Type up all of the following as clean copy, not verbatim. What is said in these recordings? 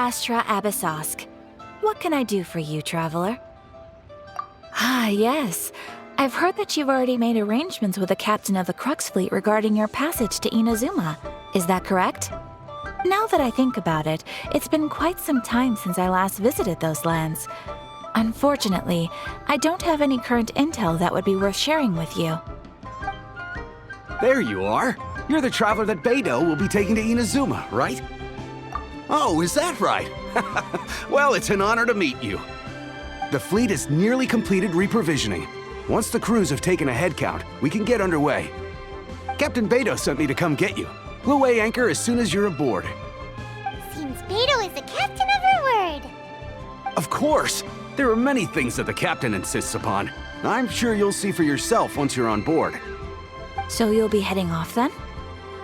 Astra Abyssosk. What can I do for you, traveler? Ah, yes. I've heard that you've already made arrangements with the captain of the Crux fleet regarding your passage to Inazuma. Is that correct? Now that I think about it, it's been quite some time since I last visited those lands. Unfortunately, I don't have any current intel that would be worth sharing with you. There you are. You're the traveler that Beidou will be taking to Inazuma, right? Oh, is that right? Well, it's an honor to meet you. The fleet has nearly completed reprovisioning. Once the crews have taken a head count, we can get underway. Captain Beidou sent me to come get you. We'll weigh anchor as soon as you're aboard. Seems Beidou is the captain of her word. Of course! There are many things that the captain insists upon. I'm sure you'll see for yourself once you're on board. So you'll be heading off then?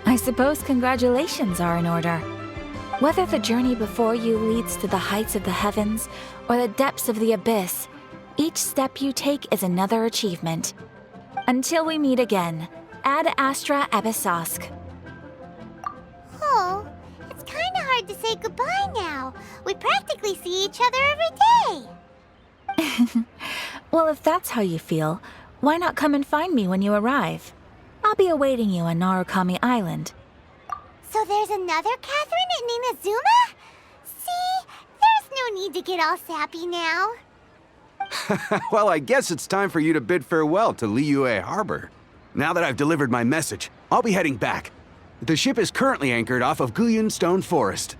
I suppose congratulations are in order. Whether the journey before you leads to the heights of the heavens or the depths of the abyss, each step you take is another achievement. Until we meet again, Ad Astra Abyssosk. Oh, it's kinda hard to say goodbye now. We practically see each other every day. Well, if that's how you feel, why not come and find me when you arrive? I'll be awaiting you on Narukami Island. So there's another Catherine in Inazuma? See, there's no need to get all sappy now. Well, I guess it's time for you to bid farewell to Liyue Harbor. Now that I've delivered my message, I'll be heading back. The ship is currently anchored off of Guyun Stone Forest.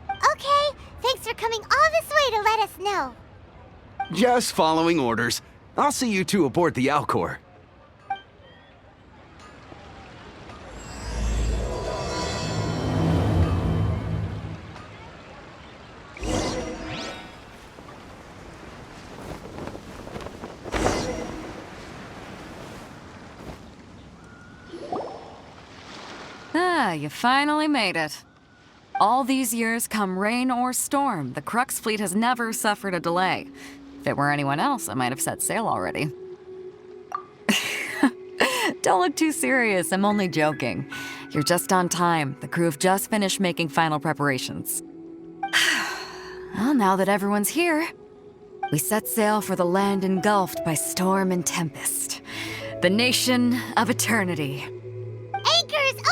Okay, thanks for coming all this way to let us know. Just following orders. I'll see you two aboard the Alcor. Ah, you finally made it. All these years, come rain or storm, the Crux fleet has never suffered a delay. If it were anyone else, I might have set sail already. Don't look too serious, I'm only joking. You're just on time. The crew have just finished making final preparations. Well, now that everyone's here, we set sail for the land engulfed by storm and tempest. The nation of eternity. Anchors away!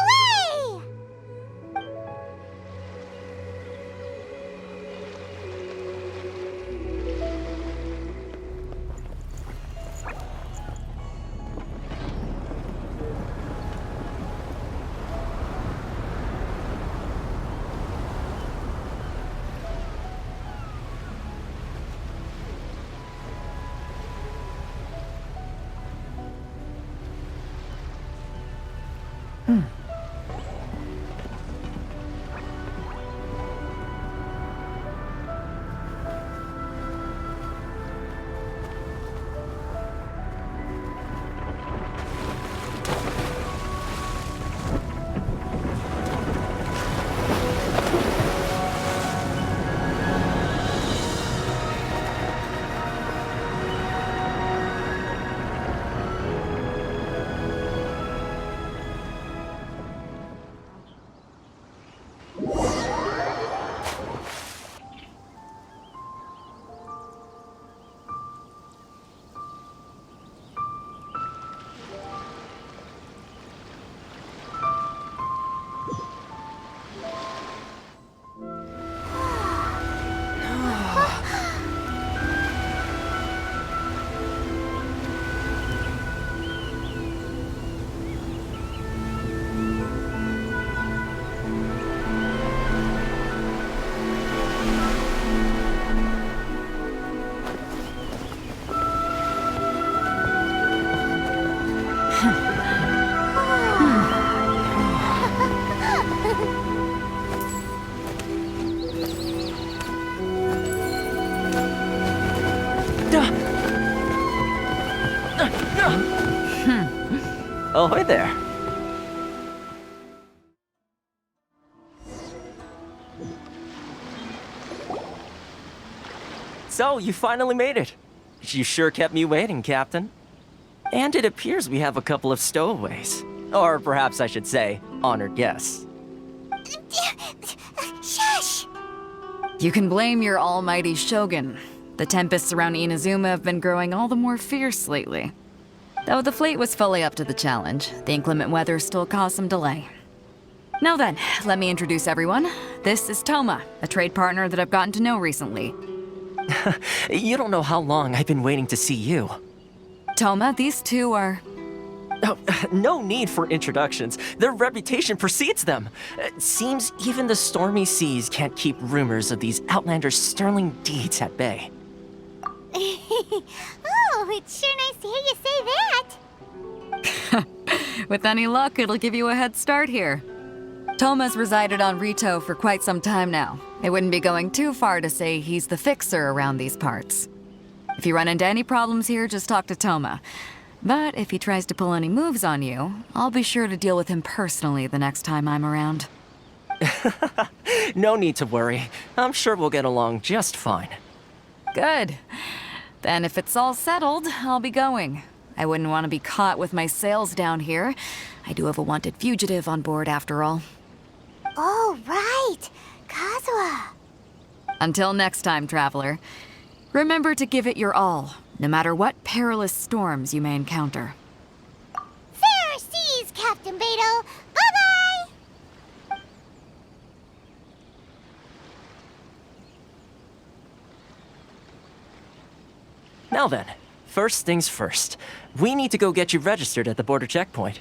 Ahoy there. So, you finally made it. You sure kept me waiting, Captain. And it appears we have a couple of stowaways. Or perhaps I should say, honored guests. Shush! You can blame your almighty shogun. The tempests around Inazuma have been growing all the more fierce lately. Though the fleet was fully up to the challenge, the inclement weather still caused some delay. Now then, let me introduce everyone. This is Thoma, a trade partner that I've gotten to know recently. You don't know how long I've been waiting to see you. Thoma, these two are... Oh, no need for introductions. Their reputation precedes them. Seems even the stormy seas can't keep rumors of these Outlanders' sterling deeds at bay. Oh, it's sure nice to hear you say that. With any luck, it'll give you a head start here. Thoma's resided on Rito for quite some time now. It wouldn't be going too far to say he's the fixer around these parts. If you run into any problems here, just talk to Thoma. But if he tries to pull any moves on you, I'll be sure to deal with him personally the next time I'm around. No need to worry. I'm sure we'll get along just fine. Good. Then if it's all settled, I'll be going. I wouldn't want to be caught with my sails down here. I do have a wanted fugitive on board after all. Oh, right. Kazuha. Until next time, traveler. Remember to give it your all, no matter what perilous storms you may encounter. Fair seas, Captain Beidou. Bye-bye! Now then, first things first. We need to go get you registered at the border checkpoint.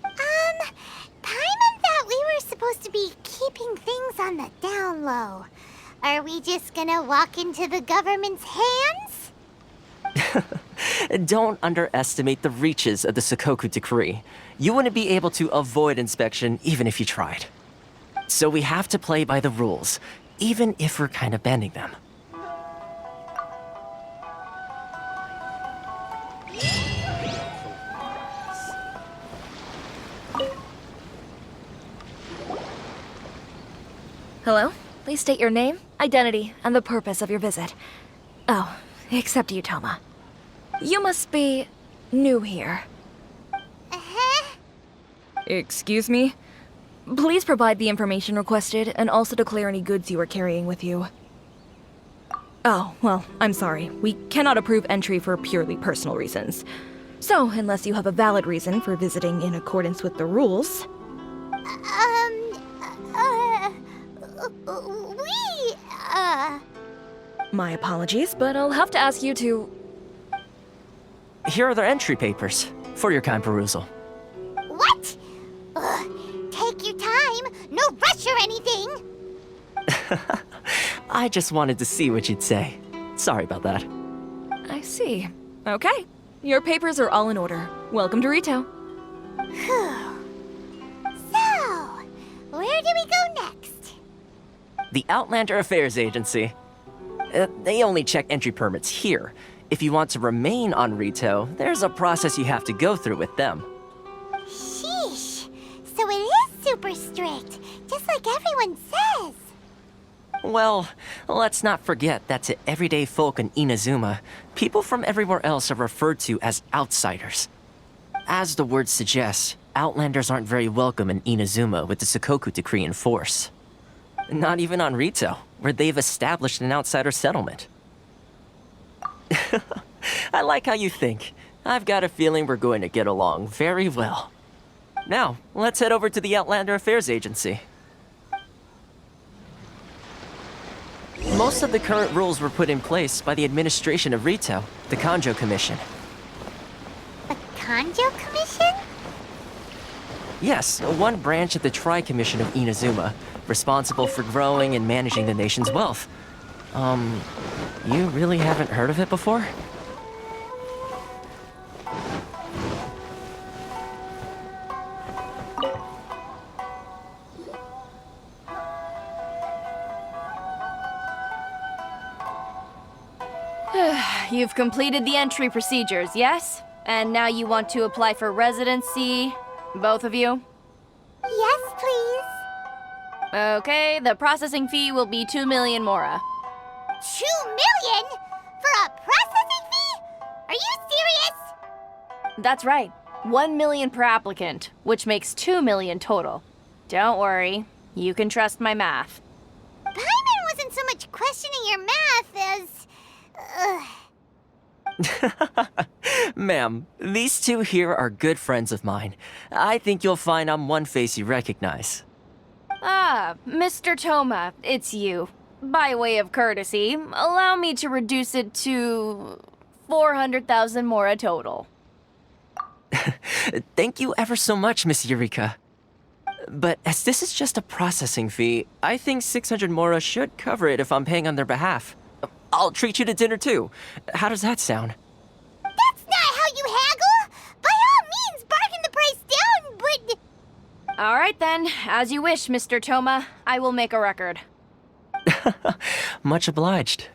Paimon thought we were supposed to be keeping things on the down low. Are we just gonna walk into the government's hands? Don't underestimate the reaches of the Sakoku Decree. You wouldn't be able to avoid inspection even if you tried. So we have to play by the rules, even if we're kind of bending them. Hello? Please state your name, identity, and the purpose of your visit. Oh, except you, Thoma. You must be new here. Uh-huh. Excuse me? Please provide the information requested and also declare any goods you are carrying with you. Oh, well, I'm sorry. We cannot approve entry for purely personal reasons. So, unless you have a valid reason for visiting in accordance with the rules... My apologies, but I'll have to ask you to... Here are the entry papers, for your kind perusal. What? Ugh, take your time. No rush or anything. I just wanted to see what you'd say. Sorry about that. I see. Okay. Your papers are all in order. Welcome to Rito. Whew. So, where do we go next? The Outlander Affairs Agency. They only check entry permits here. If you want to remain on Rito, there's a process you have to go through with them. Sheesh. So it is super strict, just like everyone says. Well, let's not forget that to everyday folk in Inazuma, people from everywhere else are referred to as outsiders. As the word suggests, Outlanders aren't very welcome in Inazuma with the Sakoku Decree in force. Not even on Rito, where they've established an outsider settlement. I like how you think. I've got a feeling we're going to get along very well. Now, let's head over to the Outlander Affairs Agency. Most of the current rules were put in place by the administration of Rito, the Kanjo Commission. The Kanjo Commission? Yes, one branch of the Tri-Commission of Inazuma, responsible for growing and managing the nation's wealth. You really haven't heard of it before? You've completed the entry procedures, yes? And now you want to apply for residency? Both of you? Yes, please. Okay, the processing fee will be 2 million mora. 2 million? For a processing fee? Are you serious? That's right. 1 million per applicant, which makes 2 million total. Don't worry, you can trust my math. Paimon wasn't so much questioning your math as... Ma'am, these two here are good friends of mine. I think you'll find I'm one face you recognize. Ah, Mr. Thoma, it's you. By way of courtesy, allow me to reduce it to 400,000 mora total. Thank you ever so much, Miss Eureka. But as this is just a processing fee, I think 600 mora should cover it if I'm paying on their behalf. I'll treat you to dinner too. How does that sound? That's not how you haggle! By all means, bargain the price down, but... All right then, as you wish, Mr. Thoma. I will make a record. Much obliged.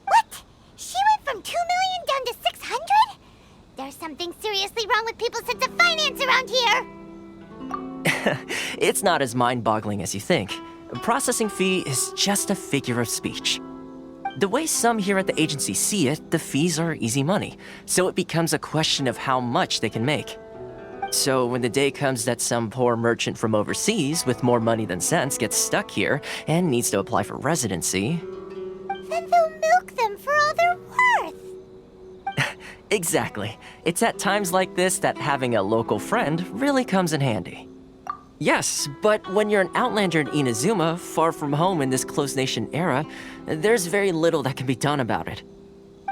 What? She went from 2 million down to 600? There's something seriously wrong with people's sense of finance around here! It's not as mind-boggling as you think. A processing fee is just a figure of speech. The way some here at the agency see it, the fees are easy money, so it becomes a question of how much they can make. So when the day comes that some poor merchant from overseas with more money than sense gets stuck here and needs to apply for residency... Then they'll milk them for all they're worth! Exactly. It's at times like this that having a local friend really comes in handy. Yes, but when you're an outlander in Inazuma, far from home in this closed nation era, there's very little that can be done about it.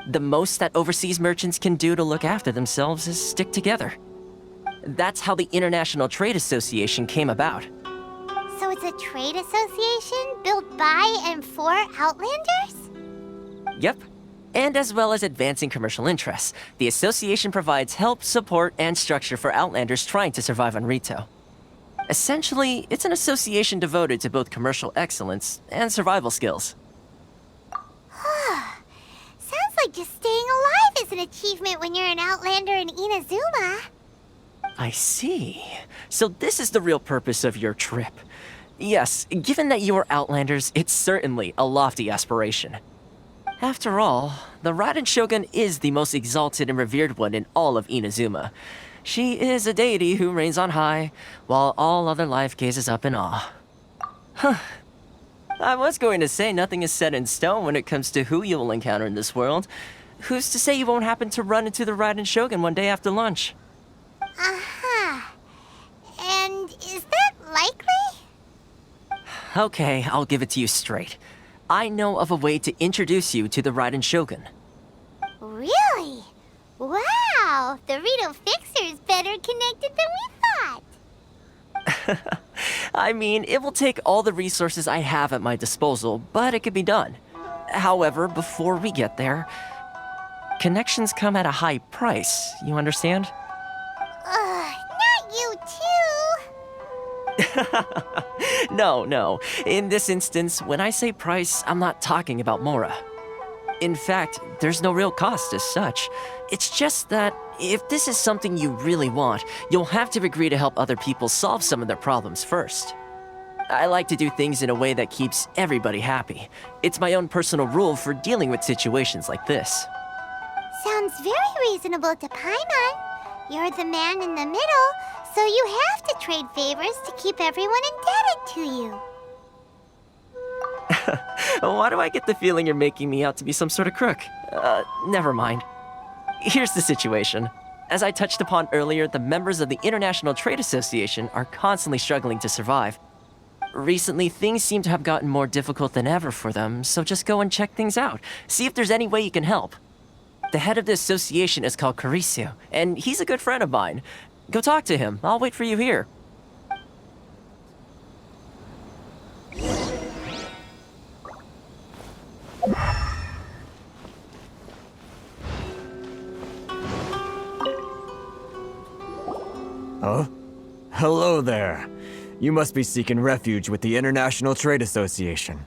The most that overseas merchants can do to look after themselves is stick together. That's how the International Trade Association came about. So it's a trade association built by and for Outlanders? Yep. And as well as advancing commercial interests, the association provides help, support, and structure for Outlanders trying to survive on Rito. Essentially, it's an association devoted to both commercial excellence and survival skills. Sounds like just staying alive is an achievement when you're an Outlander in Inazuma. I see. So this is the real purpose of your trip. Yes, given that you are Outlanders, it's certainly a lofty aspiration. After all, the Raiden Shogun is the most exalted and revered one in all of Inazuma. She is a deity who reigns on high, while all other life gazes up in awe. Huh. I was going to say nothing is set in stone when it comes to who you will encounter in this world. Who's to say you won't happen to run into the Raiden Shogun one day after lunch? Uh-huh. And is that likely? Okay, I'll give it to you straight. I know of a way to introduce you to the Raiden Shogun. Really? Wow, the Rito Fixer's better connected than we thought. I mean, it will take all the resources I have at my disposal, but it could be done. However, before we get there, connections come at a high price, you understand? Not you too. No. In this instance, when I say price, I'm not talking about Mora. In fact, there's no real cost as such. It's just that if this is something you really want, you'll have to agree to help other people solve some of their problems first. I like to do things in a way that keeps everybody happy. It's my own personal rule for dealing with situations like this. Sounds very reasonable to Paimon. You're the man in the middle, so you have to trade favors to keep everyone indebted to you. Why do I get the feeling you're making me out to be some sort of crook? Never mind. Here's the situation. As I touched upon earlier, the members of the International Trade Association are constantly struggling to survive. Recently, things seem to have gotten more difficult than ever for them, so just go and check things out. See if there's any way you can help. The head of the association is called Carisio, and he's a good friend of mine. Go talk to him. I'll wait for you here. Oh? Hello there. You must be seeking refuge with the International Trade Association.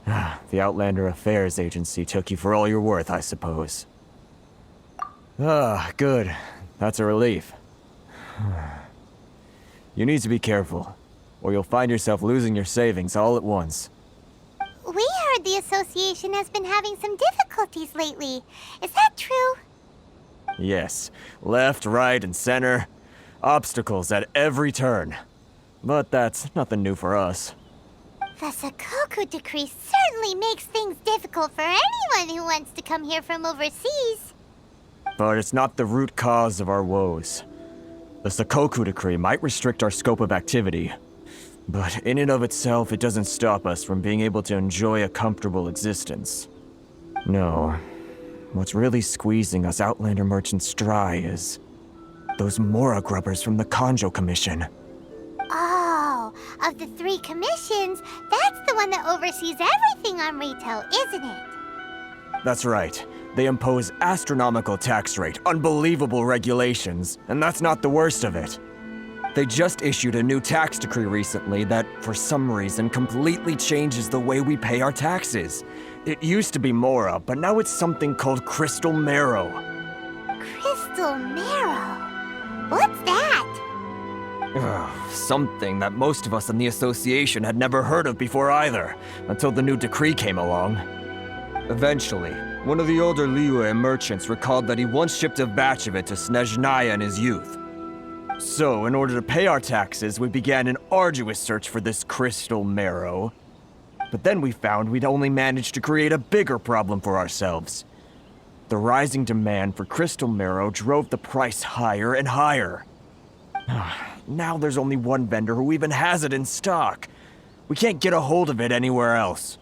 The Outlander Affairs Agency took you for all you're worth, I suppose. Good. That's a relief. You need to be careful, or you'll find yourself losing your savings all at once. We heard heard the association has been having some difficulties lately. Is that true? Yes, left, right, and center. Obstacles at every turn. But that's nothing new for us. The Sakoku decree certainly makes things difficult for anyone who wants to come here from overseas. But it's not the root cause of our woes. The Sakoku decree might restrict our scope of activity, but in and of itself, it doesn't stop us from being able to enjoy a comfortable existence. No, what's really squeezing us Outlander merchants dry is those Mora grubbers from the Kanjo Commission. Oh, of the 3 commissions, that's the one that oversees everything on Rito, isn't it? That's right. They impose astronomical tax rate, unbelievable regulations, and that's not the worst of it. They just issued a new tax decree recently that, for some reason, completely changes the way we pay our taxes. It used to be Mora, but now it's something called Crystal Marrow. Crystal Marrow? What's that? Something that most of us in the association had never heard of before either, until the new decree came along. Eventually, one of the older Liyue merchants recalled that he once shipped a batch of it to Snezhnaya in his youth. So, in order to pay our taxes, we began an arduous search for this crystal marrow. But then we found we'd only managed to create a bigger problem for ourselves. The rising demand for crystal marrow drove the price higher and higher. Now there's only one vendor who even has it in stock. We can't get a hold of it anywhere else.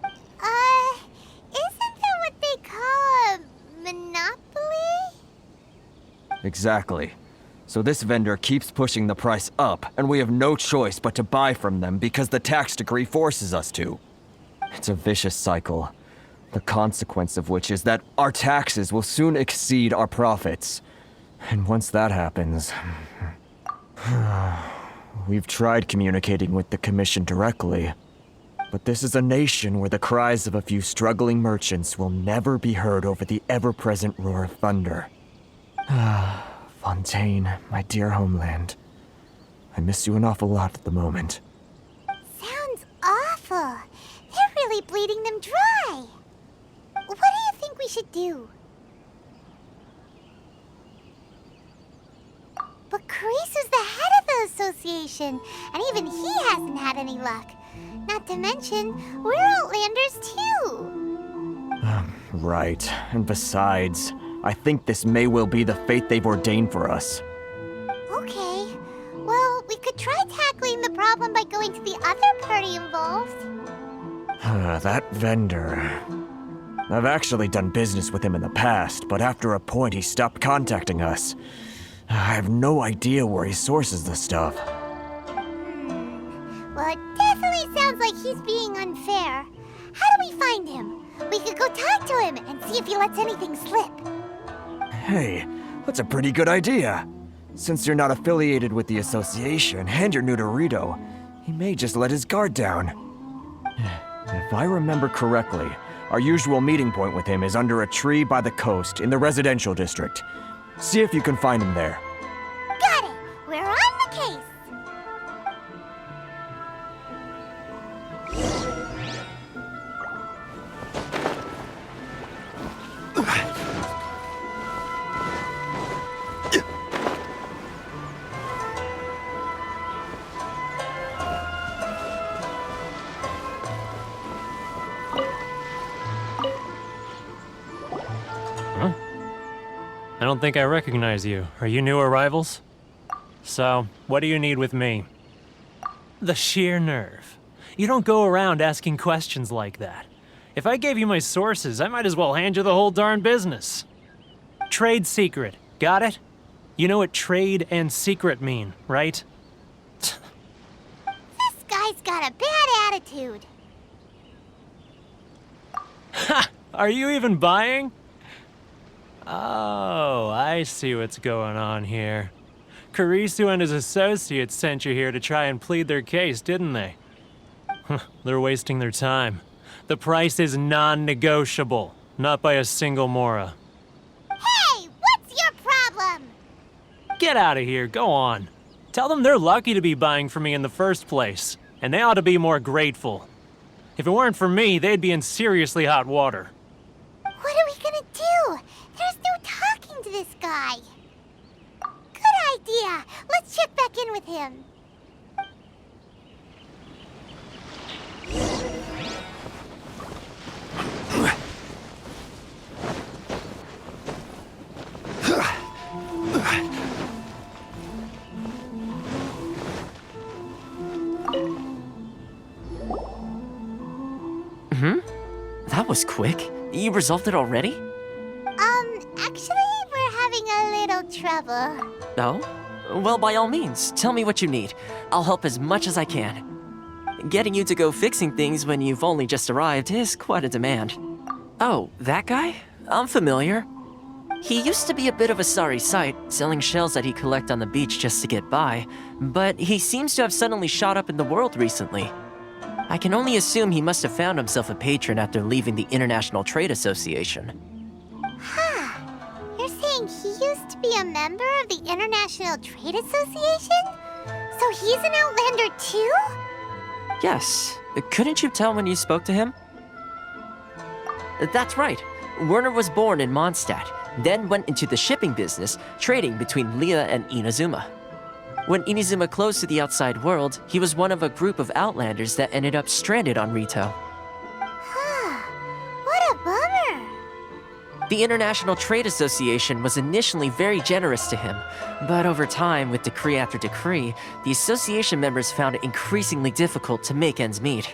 Isn't that what they call a monopoly? Exactly. So this vendor keeps pushing the price up, and we have no choice but to buy from them because the tax decree forces us to. It's a vicious cycle, the consequence of which is that our taxes will soon exceed our profits. And once that happens... We've tried communicating with the Commission directly, but this is a nation where the cries of a few struggling merchants will never be heard over the ever-present roar of thunder. Fontaine, my dear homeland. I miss you an awful lot at the moment. Sounds awful. They're really bleeding them dry. What do you think we should do? But Carisu's the head of the association, and even he hasn't had any luck. Not to mention, we're Outlanders too. Right. And besides, I think this may well be the fate they've ordained for us. Okay. Well, we could try tackling the problem by going to the other party involved. That vendor... I've actually done business with him in the past, but after a point he stopped contacting us. I have no idea where he sources the stuff. Well, it definitely sounds like he's being unfair. How do we find him? We could go talk to him and see if he lets anything slip. Hey, that's a pretty good idea. Since you're not affiliated with the association and you're new to Rito, he may just let his guard down. If I remember correctly, our usual meeting point with him is under a tree by the coast in the residential district. See if you can find him there. Got it! We're on the case! I don't think I recognize you. Are you new arrivals? So, what do you need with me? The sheer nerve. You don't go around asking questions like that. If I gave you my sources, I might as well hand you the whole darn business. Trade secret. Got it? You know what trade and secret mean, right? This guy's got a bad attitude. Ha! Are you even buying? Oh, I see what's going on here. Carisu and his associates sent you here to try and plead their case, didn't they? They're wasting their time. The price is non-negotiable, not by a single Mora. Hey, what's your problem? Get out of here, go on. Tell them they're lucky to be buying from me in the first place, and they ought to be more grateful. If it weren't for me, they'd be in seriously hot water. What are we gonna do? There's no talking to this guy. Good idea. Let's check back in with him. That was quick. You resolved it already? Actually, we're having a little trouble. Oh? Well, by all means, tell me what you need. I'll help as much as I can. Getting you to go fixing things when you've only just arrived is quite a demand. Oh, that guy? I'm familiar. He used to be a bit of a sorry sight, selling shells that he'd collect on the beach just to get by, but he seems to have suddenly shot up in the world recently. I can only assume he must have found himself a patron after leaving the International Trade Association. Huh. You're saying he used to be a member of the International Trade Association? So he's an Outlander too? Yes. Couldn't you tell when you spoke to him? That's right. Werner was born in Mondstadt, then went into the shipping business, trading between Leah and Inazuma. When Inazuma closed to the outside world, he was one of a group of Outlanders that ended up stranded on Rito. What a bummer! The International Trade Association was initially very generous to him, but over time, with decree after decree, the association members found it increasingly difficult to make ends meet.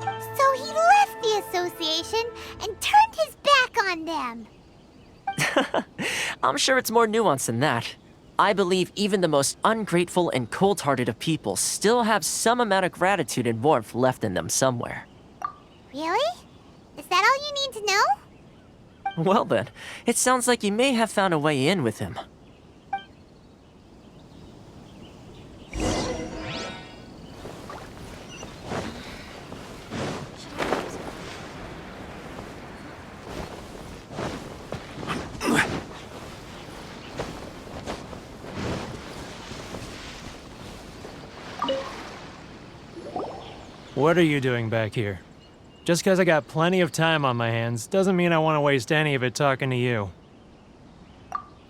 So he left the association and turned his back on them. I'm sure it's more nuanced than that. I believe even the most ungrateful and cold-hearted of people still have some amount of gratitude and warmth left in them somewhere. Really? Is that all you need to know? Well then, it sounds like you may have found a way in with him. What are you doing back here? Just because I got plenty of time on my hands doesn't mean I want to waste any of it talking to you.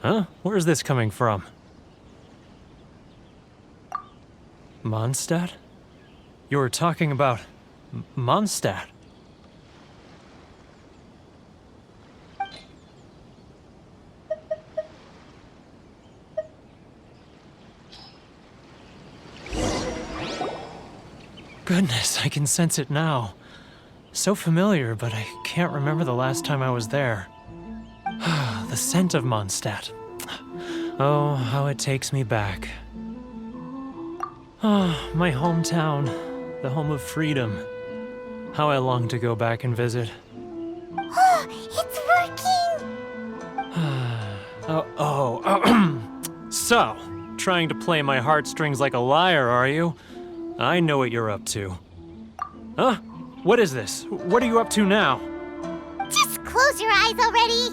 Huh? Where's this coming from? Mondstadt? You were talking about Mondstadt. Goodness, I can sense it now. So familiar, but I can't remember the last time I was there. The scent of Mondstadt. Oh, how it takes me back. Oh, my hometown, the home of freedom. How I long to go back and visit. Oh, it's Oh, so, trying to play my heartstrings like a liar, are you? I know what you're up to. Huh? What is this? What are you up to now? working! Just close your eyes already!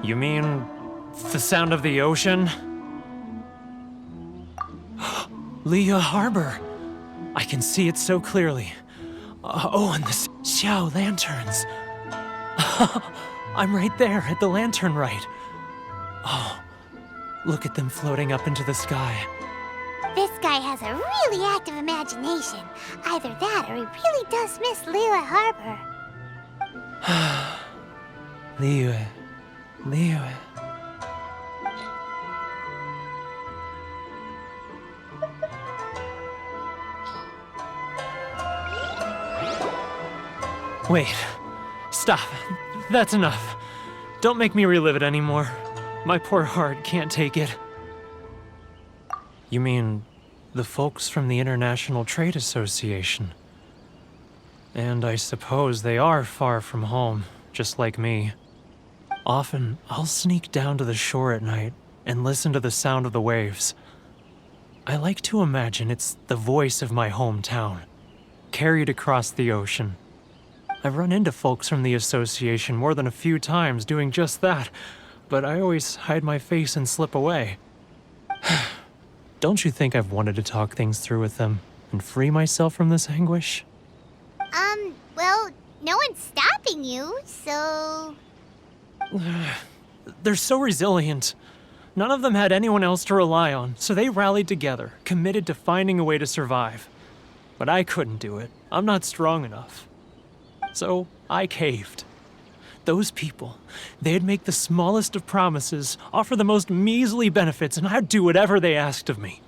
You mean the sound of the ocean? Leah Harbor. I can see it so clearly. Oh, and the Xiao lanterns. I'm right there at the lantern right. Oh, look at them floating up into the sky. This guy has a really active imagination. Either that or he really does miss Liyue Harbor. Liyue. Liyue. Wait. Stop. That's enough. Don't make me relive it anymore. My poor heart can't take it. You mean the folks from the International Trade Association? And I suppose they are far from home, just like me. Often, I'll sneak down to the shore at night and listen to the sound of the waves. I like to imagine it's the voice of my hometown, carried across the ocean. I've run into folks from the association more than a few times doing just that, but I always hide my face and slip away. Don't you think I've wanted to talk things through with them and free myself from this anguish? Well, no one's stopping you, so... They're so resilient. None of them had anyone else to rely on, so they rallied together, committed to finding a way to survive. But I couldn't do it. I'm not strong enough. So I caved. Those people, they'd make the smallest of promises, offer the most measly benefits, and I'd do whatever they asked of me.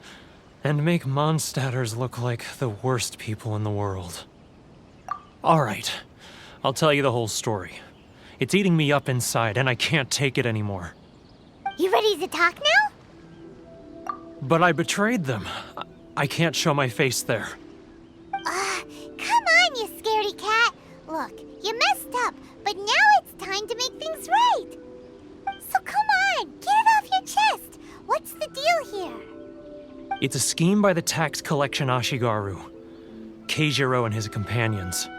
And make Mondstadters look like the worst people in the world. Alright, I'll tell you the whole story. It's eating me up inside, and I can't take it anymore. You ready to talk now? But I betrayed them. I can't show my face there. Come on, you scaredy cat. Look, you messed up, but now it's time to make things right. So come on, get it off your chest. What's the deal here? It's a scheme by the tax collection Ashigaru, Keijiro and his companions.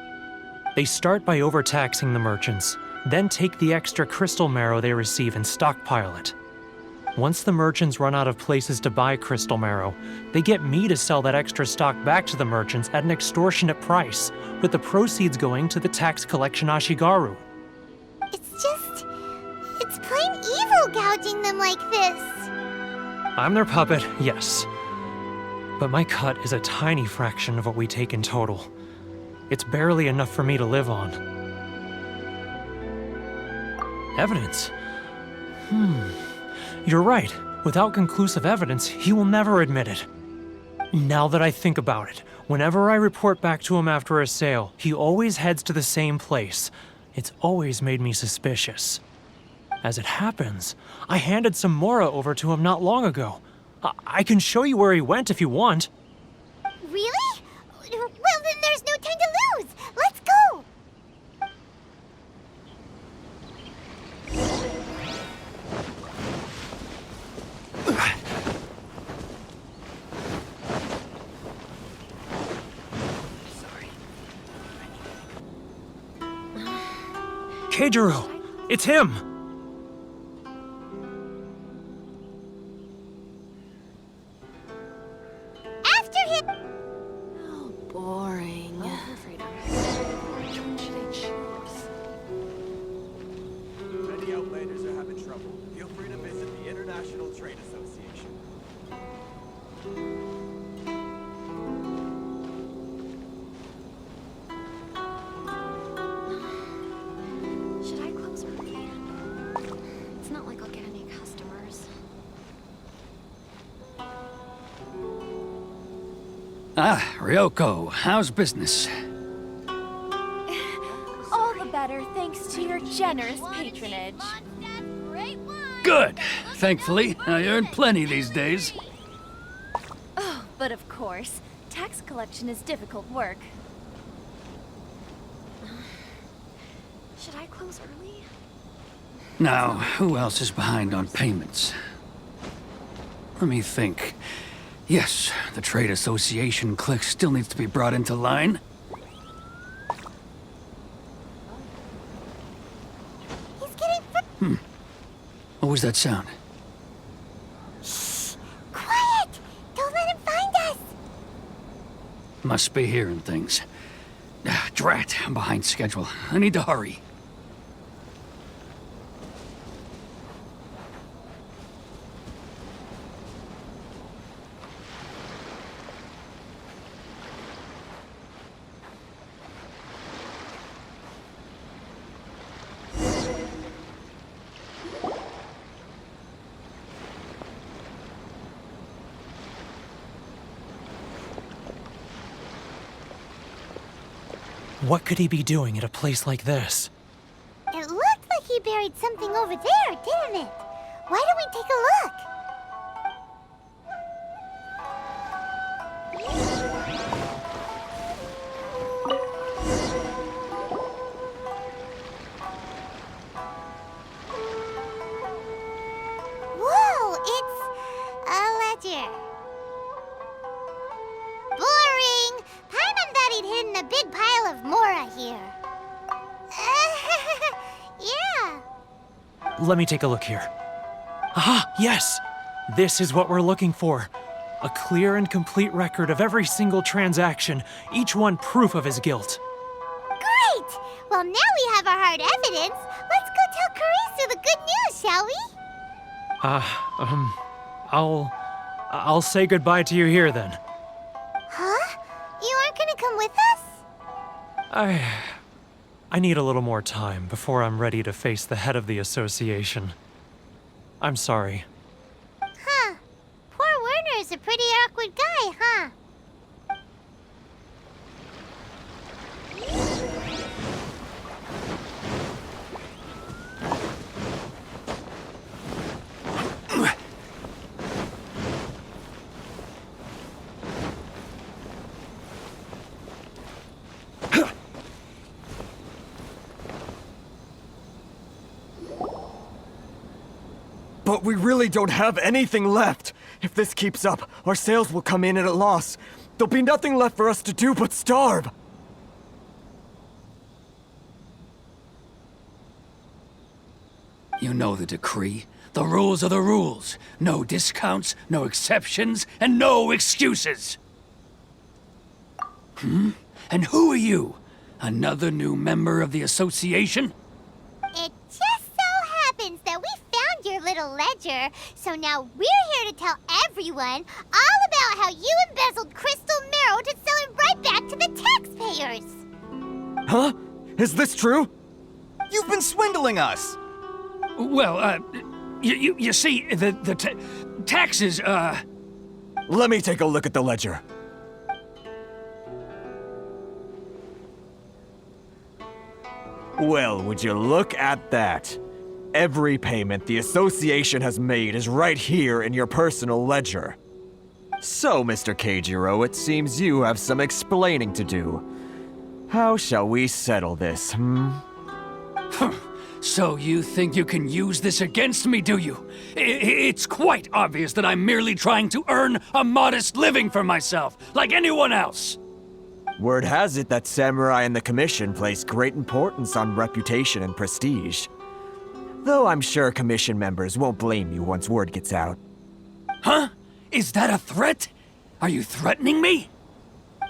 They start by overtaxing the merchants, then take the extra crystal marrow they receive and stockpile it. Once the merchants run out of places to buy crystal marrow, they get me to sell that extra stock back to the merchants at an extortionate price, with the proceeds going to the tax collection Ashigaru. It's plain evil gouging them like this. I'm their puppet, yes. But my cut is a tiny fraction of what we take in total. It's barely enough for me to live on. Evidence? You're right. Without conclusive evidence, he will never admit it. Now that I think about it, whenever I report back to him after a sale, he always heads to the same place. It's always made me suspicious. As it happens, I handed some Mora over to him not long ago. I can show you where he went if you want. Really? Well, then there's no time to lose. Let's go. Keijiro! It's him! After him. Boring. Many Outlanders are having trouble. Feel free to visit the International Trade Association. Should I close early? It's not like I'll get any customers. Ah, Ryoko, how's business? All the better thanks to your generous patronage. Good. Thankfully, I earn plenty these days. Oh, but of course, tax collection is difficult work. Should I close early? Now, who else is behind on payments? Let me think. Yes, the Trade Association clique still needs to be brought into line. He's getting... What was that sound? Shh! Quiet! Don't let him find us! Must be hearing things. Ah, drat, I'm behind schedule. I need to hurry. What could he be doing at a place like this? It looked like he buried something over there, didn't it? Why don't we take a look? Whoa, it's a ledger. Boring! Paimon thought he'd hidden a big pile of Mora here. Yeah. Let me take a look here. Ah, yes! This is what we're looking for. A clear and complete record of every single transaction, each one proof of his guilt. Great! Well, now we have our hard evidence. Let's go tell Karisu the good news, shall we? I'll say goodbye to you here then. Huh? You aren't gonna come with us? I need a little more time before I'm ready to face the head of the association. I'm sorry. Huh. Poor Werner's a pretty awkward guy, huh? But we really don't have anything left. If this keeps up, our sales will come in at a loss. There'll be nothing left for us to do but starve. You know the decree. The rules are the rules. No discounts, no exceptions, and no excuses. And who are you? Another new member of the association? It just so happens that we found your little ledger, so now we're here to tell everyone all about how you embezzled crystal marrow to sell it right back to the taxpayers. Huh? Is this true? You've been swindling us! Well, you see, the taxes, Let me take a look at the ledger. Well, would you look at that? Every payment the association has made is right here in your personal ledger. So, Mr. Keijiro, it seems you have some explaining to do. How shall we settle this, So you think you can use this against me, do you? It's quite obvious that I'm merely trying to earn a modest living for myself, like anyone else. Word has it that samurai and the commission place great importance on reputation and prestige. Though I'm sure commission members won't blame you once word gets out. Huh? Is that a threat? Are you threatening me?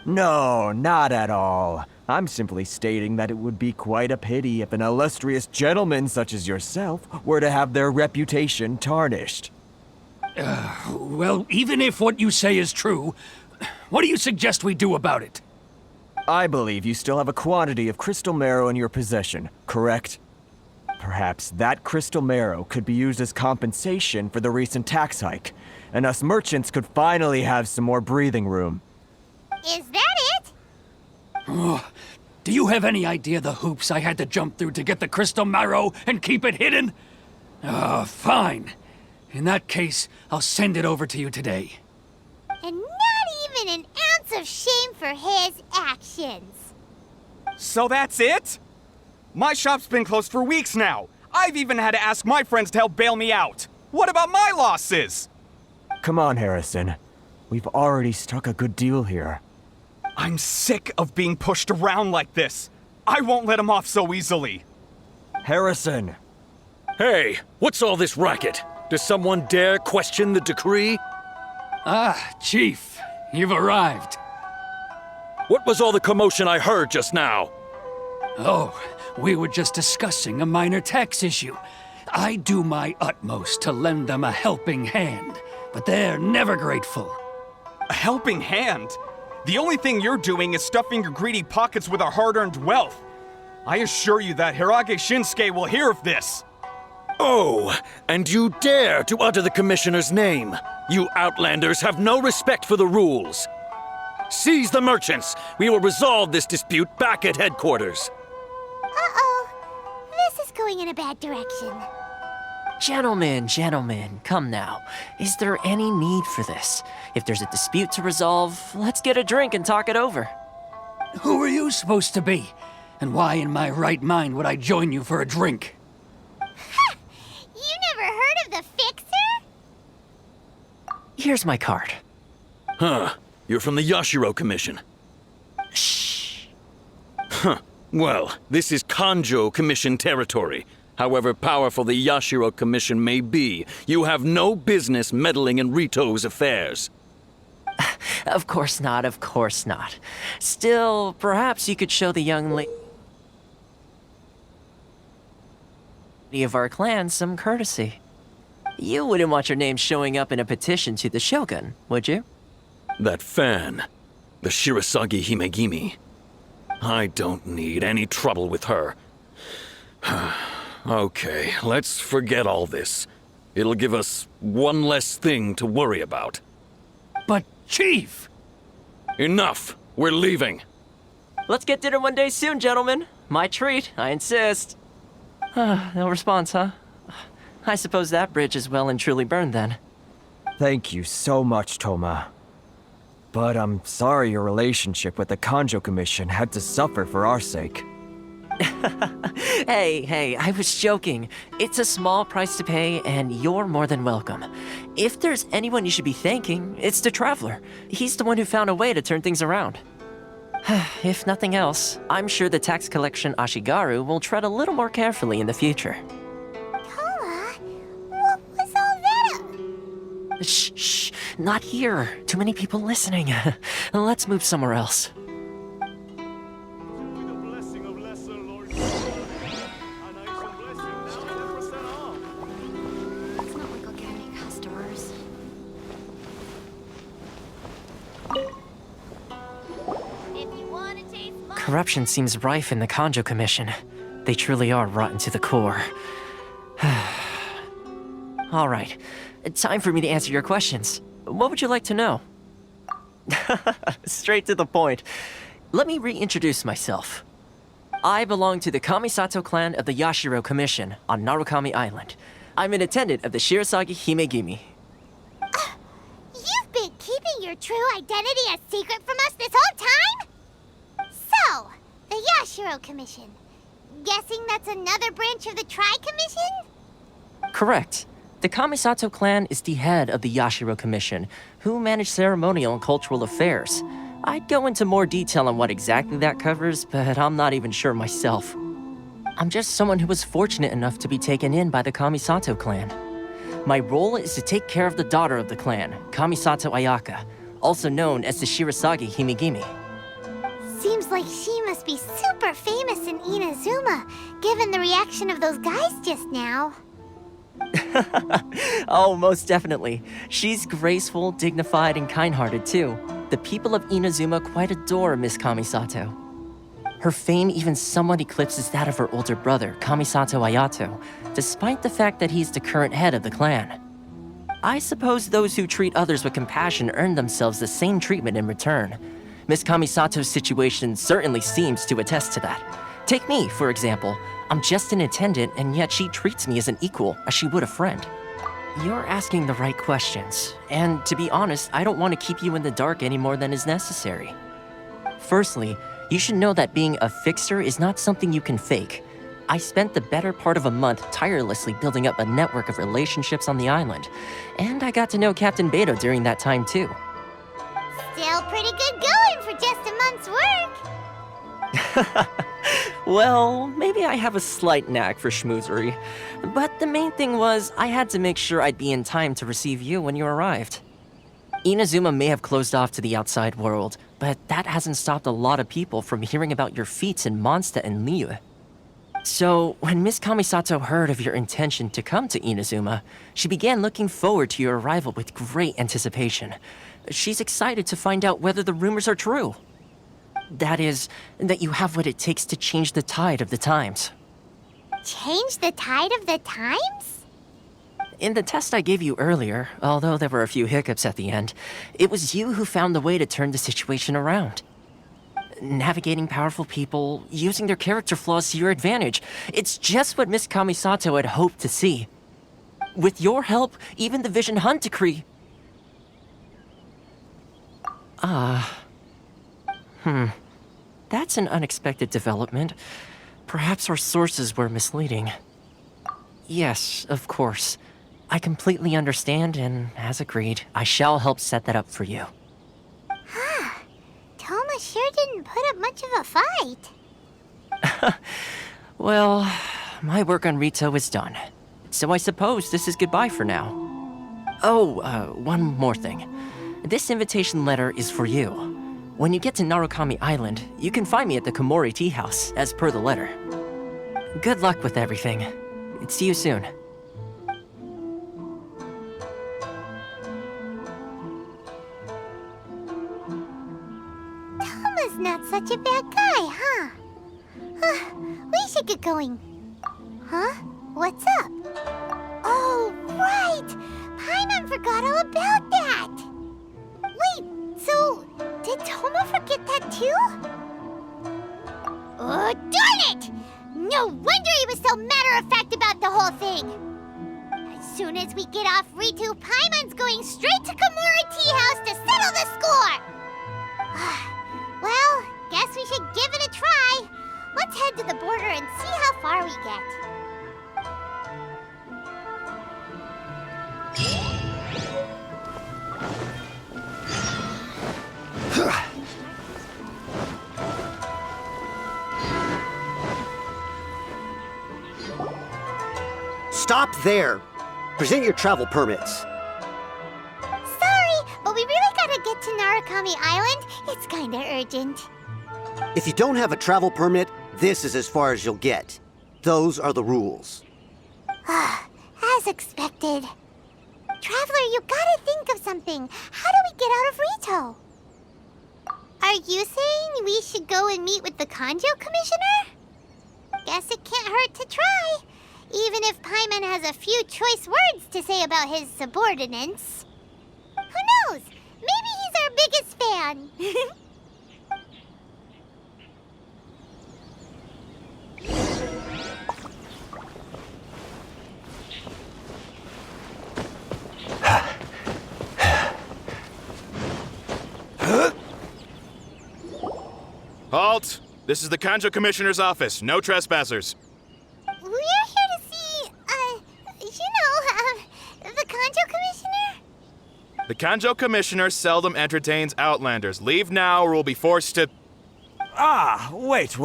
No, not at all. I'm simply stating that it would be quite a pity if an illustrious gentleman such as yourself were to have their reputation tarnished. Well, even if what you say is true, what do you suggest we do about it? I believe you still have a quantity of crystal marrow in your possession, correct? Perhaps that crystal marrow could be used as compensation for the recent tax hike, and us merchants could finally have some more breathing room. Is that it? Do you have any idea the hoops I had to jump through to get the crystal marrow and keep it hidden? Fine. In that case, I'll send it over to you today. And not even an ounce of shame for his actions. So that's it? My shop's been closed for weeks now. I've even had to ask my friends to help bail me out. What about my losses? Come on, Harrison. We've already struck a good deal here. I'm sick of being pushed around like this. I won't let him off so easily. Harrison! Hey, what's all this racket? Does someone dare question the decree? Chief, you've arrived. What was all the commotion I heard just now? Oh, we were just discussing a minor tax issue. I do my utmost to lend them a helping hand, but they're never grateful. A helping hand? The only thing you're doing is stuffing your greedy pockets with our hard-earned wealth. I assure you that Hirage Shinsuke will hear of this. Oh, and you dare to utter the commissioner's name. You outlanders have no respect for the rules. Seize the merchants. We will resolve this dispute back at headquarters. Uh-oh. This is going in a bad direction. Gentlemen, come now. Is there any need for this? If there's a dispute to resolve, let's get a drink and talk it over. Who are you supposed to be? And why in my right mind would I join you for a drink? Ha! You never heard of the Fixer? Here's my card. Huh. You're from the Yashiro Commission. Shh. Huh. Well, this is Kanjo Commission territory. However powerful the Yashiro Commission may be, you have no business meddling in Rito's affairs. Of course not, of course not. Still, perhaps you could show the young lady of our clan some courtesy. You wouldn't want your name showing up in a petition to the Shogun, would you? That fan, the Shirasagi Himegimi. I don't need any trouble with her. Okay, let's forget all this. It'll give us one less thing to worry about. But, Chief! Enough! We're leaving! Let's get dinner one day soon, gentlemen. My treat, I insist. No response, huh? I suppose that bridge is well and truly burned then. Thank you so much, Thoma. But I'm sorry your relationship with the Kanjo Commission had to suffer for our sake. Hey, I was joking. It's a small price to pay, and you're more than welcome. If there's anyone you should be thanking, it's the Traveler. He's the one who found a way to turn things around. If nothing else, I'm sure the tax collection Ashigaru will tread a little more carefully in the future. Thoma, what was all that? Shh, not here. Too many people listening. Let's move somewhere else. It's not like I'll get any customers. If you want to taste my Corruption seems rife in the Kanjo Commission. They truly are rotten to the core. All right, time for me to answer your questions. What would you like to know? Straight to the point. Let me reintroduce myself. I belong to the Kamisato clan of the Yashiro Commission on Narukami Island. I'm an attendant of the Shirasagi Himegimi. You've been keeping your true identity a secret from us this whole time? So, the Yashiro Commission. Guessing that's another branch of the Tri-Commission? Correct. The Kamisato clan is the head of the Yashiro Commission, who manage ceremonial and cultural affairs. I'd go into more detail on what exactly that covers, but I'm not even sure myself. I'm just someone who was fortunate enough to be taken in by the Kamisato clan. My role is to take care of the daughter of the clan, Kamisato Ayaka, also known as the Shirasagi Himegimi. Seems like she must be super famous in Inazuma, given the reaction of those guys just now. Oh, most definitely. She's graceful, dignified, and kind-hearted too. The people of Inazuma quite adore Miss Kamisato. Her fame even somewhat eclipses that of her older brother, Kamisato Ayato, despite the fact that he's the current head of the clan. I suppose those who treat others with compassion earn themselves the same treatment in return. Miss Kamisato's situation certainly seems to attest to that. Take me, for example. I'm just an attendant, and yet she treats me as an equal, as she would a friend. You're asking the right questions, and to be honest, I don't want to keep you in the dark any more than is necessary. Firstly, you should know that being a fixer is not something you can fake. I spent the better part of a month tirelessly building up a network of relationships on the island, and I got to know Captain Beto during that time too. Still pretty good going for just a month's work. Well, maybe I have a slight knack for schmoozery, but the main thing was I had to make sure I'd be in time to receive you when you arrived. Inazuma may have closed off to the outside world, but that hasn't stopped a lot of people from hearing about your feats in Mondstadt and Liyue. So, when Miss Kamisato heard of your intention to come to Inazuma, she began looking forward to your arrival with great anticipation. She's excited to find out whether the rumors are true. That is, that you have what it takes to change the tide of the times. Change the tide of the times? In the test I gave you earlier, although there were a few hiccups at the end, it was you who found the way to turn the situation around. Navigating powerful people, using their character flaws to your advantage. It's just what Miss Kamisato had hoped to see. With your help, even the Vision Hunt decree... That's an unexpected development. Perhaps our sources were misleading. Yes, of course. I completely understand, and as agreed, I shall help set that up for you. Thoma sure didn't put up much of a fight. Well, my work on Rito is done. So I suppose this is goodbye for now. Oh, one more thing. This invitation letter is for you. When you get to Narukami Island, you can find me at the Komori Tea House, as per the letter. Good luck with everything. See you soon. Thoma's not such a bad guy, huh? We should get going. Huh? What's up? Oh, right! Paimon forgot all about that! Wait, so did Thoma forget that too? Oh, darn it! No wonder he was so matter-of-fact about the whole thing! As soon as we get off Ritu, Paimon's going straight to Komori Tea House to settle the score! Well, guess we should give it a try. Let's head to the border and see how far we get. Stop there! Present your travel permits. Sorry, but we really gotta get to Narukami Island. It's kinda urgent. If you don't have a travel permit, this is as far as you'll get. Those are the rules. As expected. Traveler, you gotta think of something. How do we get out of Rito? Are you saying we should go and meet with the Kanjo Commissioner? Guess it can't hurt to try. Even if Paimon has a few choice words to say about his subordinates. Who knows? Maybe he's our biggest fan. Halt! This is the Kanjo Commissioner's office. No trespassers. We're here to see, the Kanjo Commissioner? The Kanjo Commissioner seldom entertains Outlanders. Leave now or we'll be forced to... Ah, wait.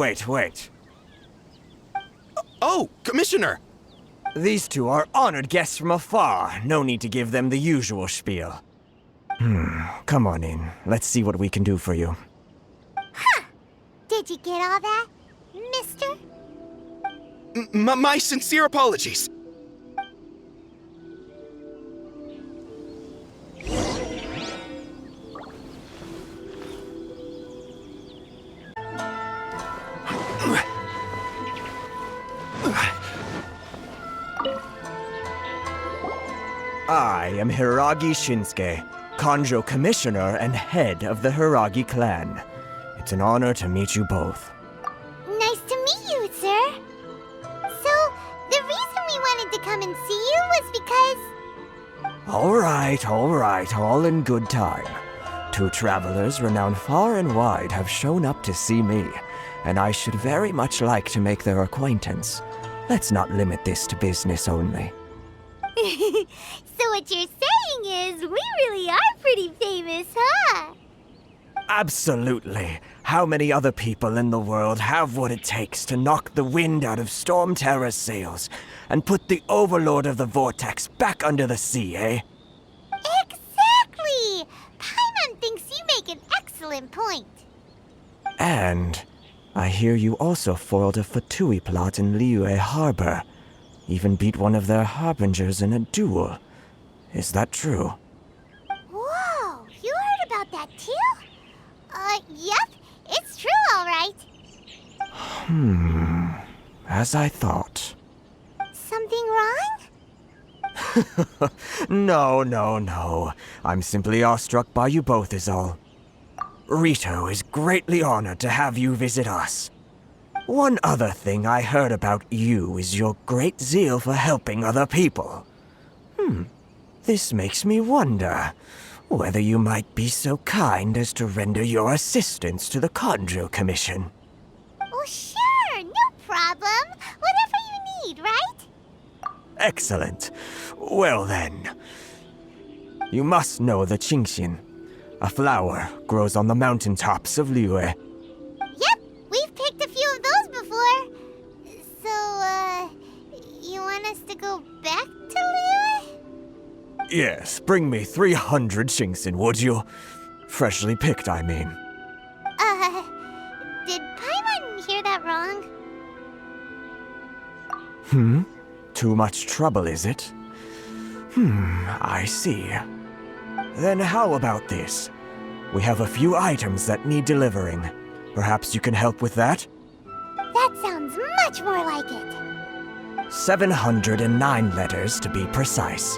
Oh, Commissioner! These two are honored guests from afar. No need to give them the usual spiel. Come on in. Let's see what we can do for you. Huh! Did you get all that, mister? My sincere apologies. I am Hiragi Shinsuke, Kanjo Commissioner and head of the Hiragi clan. It's an honor to meet you both. Nice to meet you, sir. So, the reason we wanted to come and see you was because... All right, all in good time. Two travelers renowned far and wide have shown up to see me, and I should very much like to make their acquaintance. Let's not limit this to business only. So what you're saying is, we really are pretty famous, huh? Absolutely. How many other people in the world have what it takes to knock the wind out of Storm Terror's sails and put the Overlord of the Vortex back under the sea, eh? Exactly! Paimon thinks you make an excellent point. And I hear you also foiled a Fatui plot in Liyue Harbor. Even beat one of their harbingers in a duel. Is that true? Whoa, you heard about that too? Yep, it's true, all right. As I thought. Something wrong? No. I'm simply awestruck by you both is all. Rito is greatly honored to have you visit us. One other thing I heard about you is your great zeal for helping other people. This makes me wonder whether you might be so kind as to render your assistance to the Kanjo Commission. Oh, sure, no problem. Whatever you need, right? Excellent. Well then, you must know the Qingxin. A flower grows on the mountaintops of Liyue. Yep, we've picked a few of those before. So, you want us to go back to Liyue? Yes, bring me 300 Shinxin, would you? Freshly picked, I mean. Did Paimon hear that wrong? Too much trouble, is it? I see. Then how about this? We have a few items that need delivering. Perhaps you can help with that? That sounds much more like it. 709 letters, to be precise.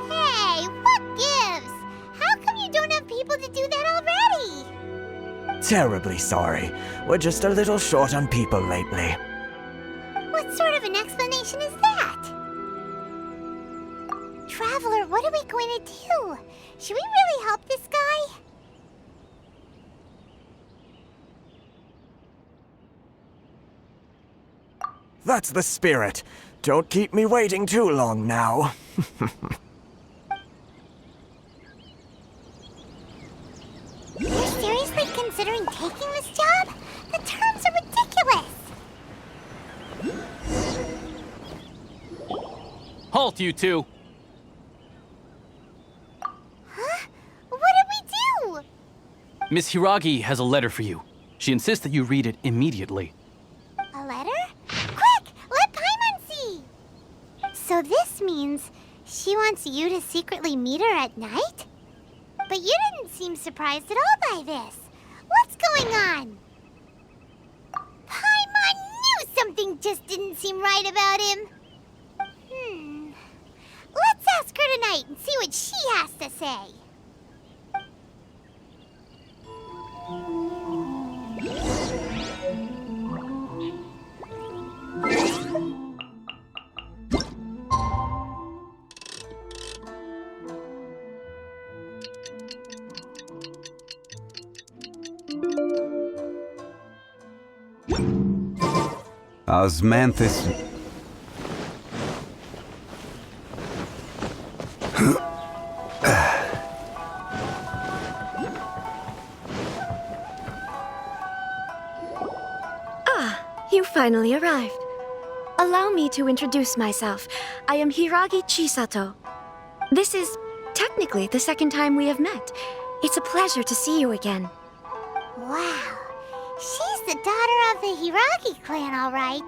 Hey, what gives? How come you don't have people to do that already? Terribly sorry. We're just a little short on people lately. What sort of an explanation is that? Traveler, what are we going to do? Should we really help this guy? That's the spirit. Don't keep me waiting too long now. You're seriously considering taking this job? The terms are ridiculous. Halt, you two! Huh? What did we do? Miss Hiragi has a letter for you. She insists that you read it immediately. A letter? Quick! Let Paimon see! So this means she wants you to secretly meet her at night? But you didn't seem surprised at all by this. What's going on? Paimon knew something just didn't seem right about him. Let's ask her tonight and see what she has to say. Osmanthus. You finally arrived. Allow me to introduce myself. I am Hiragi Chisato. This is technically the second time we have met. It's a pleasure to see you again. Wow. She's the daughter of the Hiragi clan, all right.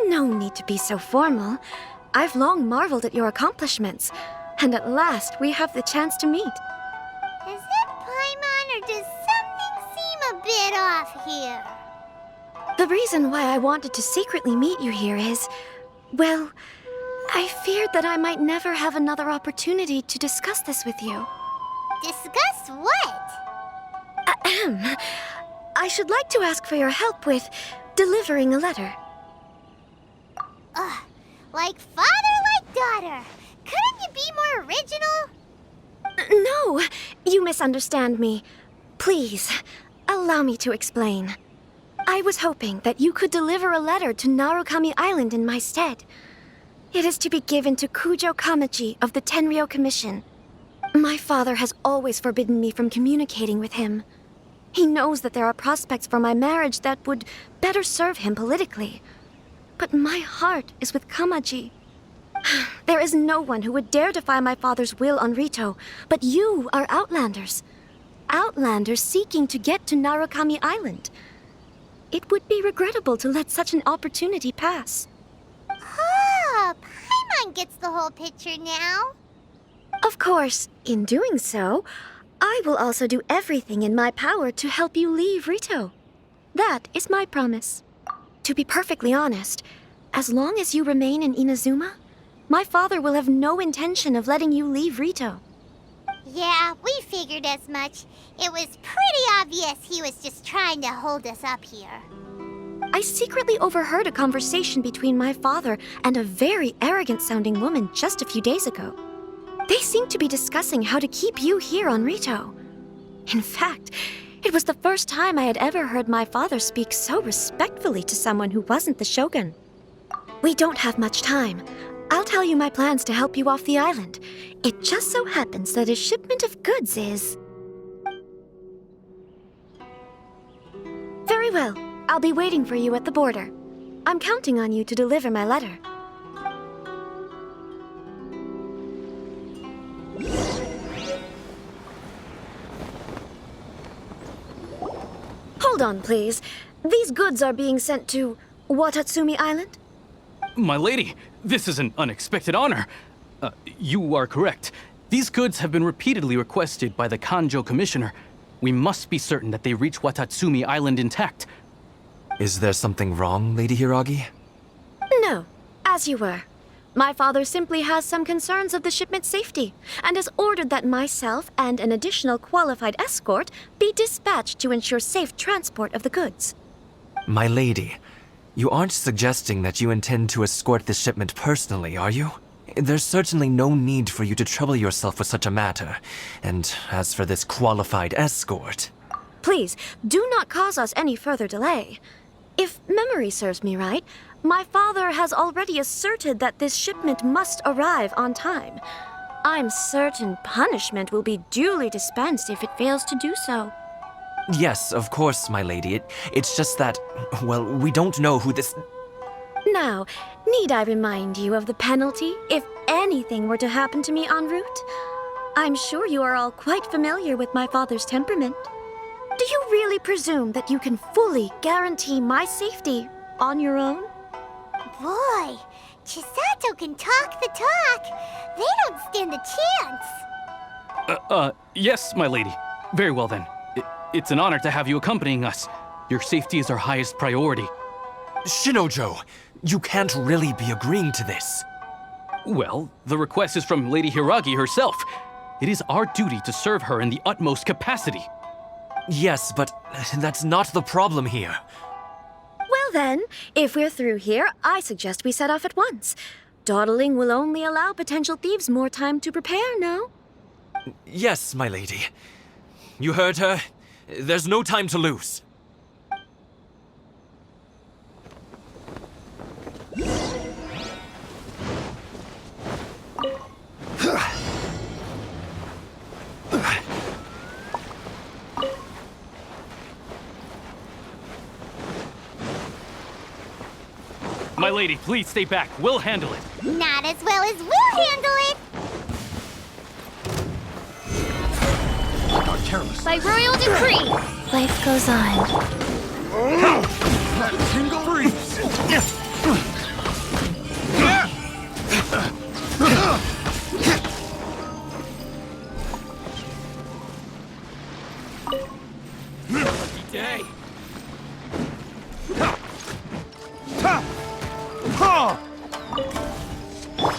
No need to be so formal. I've long marveled at your accomplishments. And at last, we have the chance to meet. Is it Paimon, or does something seem a bit off here? The reason why I wanted to secretly meet you here is, well, I feared that I might never have another opportunity to discuss this with you. Discuss what? Ahem. I should like to ask for your help with delivering a letter. Like father, like daughter. Couldn't you be more original? No, you misunderstand me. Please, allow me to explain. I was hoping that you could deliver a letter to Narukami Island in my stead. It is to be given to Kujo Kamachi of the Tenryou Commission. My father has always forbidden me from communicating with him. He knows that there are prospects for my marriage that would better serve him politically. But my heart is with Kamaji. There is no one who would dare defy my father's will on Rito, but you are Outlanders. Outlanders seeking to get to Narukami Island. It would be regrettable to let such an opportunity pass. Oh, Paimon gets the whole picture now. Of course, in doing so, I will also do everything in my power to help you leave Rito. That is my promise. To be perfectly honest, as long as you remain in Inazuma, my father will have no intention of letting you leave Rito. Yeah, we figured as much. It was pretty obvious he was just trying to hold us up here. I secretly overheard a conversation between my father and a very arrogant-sounding woman just a few days ago. They seemed to be discussing how to keep you here on Rito. In fact, it was the first time I had ever heard my father speak so respectfully to someone who wasn't the Shogun. We don't have much time. I'll tell you my plans to help you off the island. It just so happens that a shipment of goods is... Very well. I'll be waiting for you at the border. I'm counting on you to deliver my letter. Hold on, please. These goods are being sent to Watatsumi Island? My lady, this is an unexpected honor. You are correct. These goods have been repeatedly requested by the Kanjo Commissioner. We must be certain that they reach Watatsumi Island intact. Is there something wrong, Lady Hiragi? No, as you were. My father simply has some concerns of the shipment's safety, and has ordered that myself and an additional qualified escort be dispatched to ensure safe transport of the goods. My lady, you aren't suggesting that you intend to escort this shipment personally, are you? There's certainly no need for you to trouble yourself with such a matter. And as for this qualified escort... Please, do not cause us any further delay. If memory serves me right, my father has already asserted that this shipment must arrive on time. I'm certain punishment will be duly dispensed if it fails to do so. Yes, of course, my lady. It's just that, well, we don't know who this... Now, need I remind you of the penalty if anything were to happen to me en route? I'm sure you are all quite familiar with my father's temperament. Do you really presume that you can fully guarantee my safety on your own? Boy, Chisato can talk the talk. They don't stand a chance. Yes, my lady. Very well then. It's an honor to have you accompanying us. Your safety is our highest priority. Shinojo, you can't really be agreeing to this. Well, the request is from Lady Hiragi herself. It is our duty to serve her in the utmost capacity. Yes, but that's not the problem here. Well then, if we're through here, I suggest we set off at once. Dawdling will only allow potential thieves more time to prepare, no? Yes, my lady. You heard her. There's no time to lose. My lady, please stay back. We'll handle it. Not as well as we'll handle it. By royal decree. Life goes on. Day.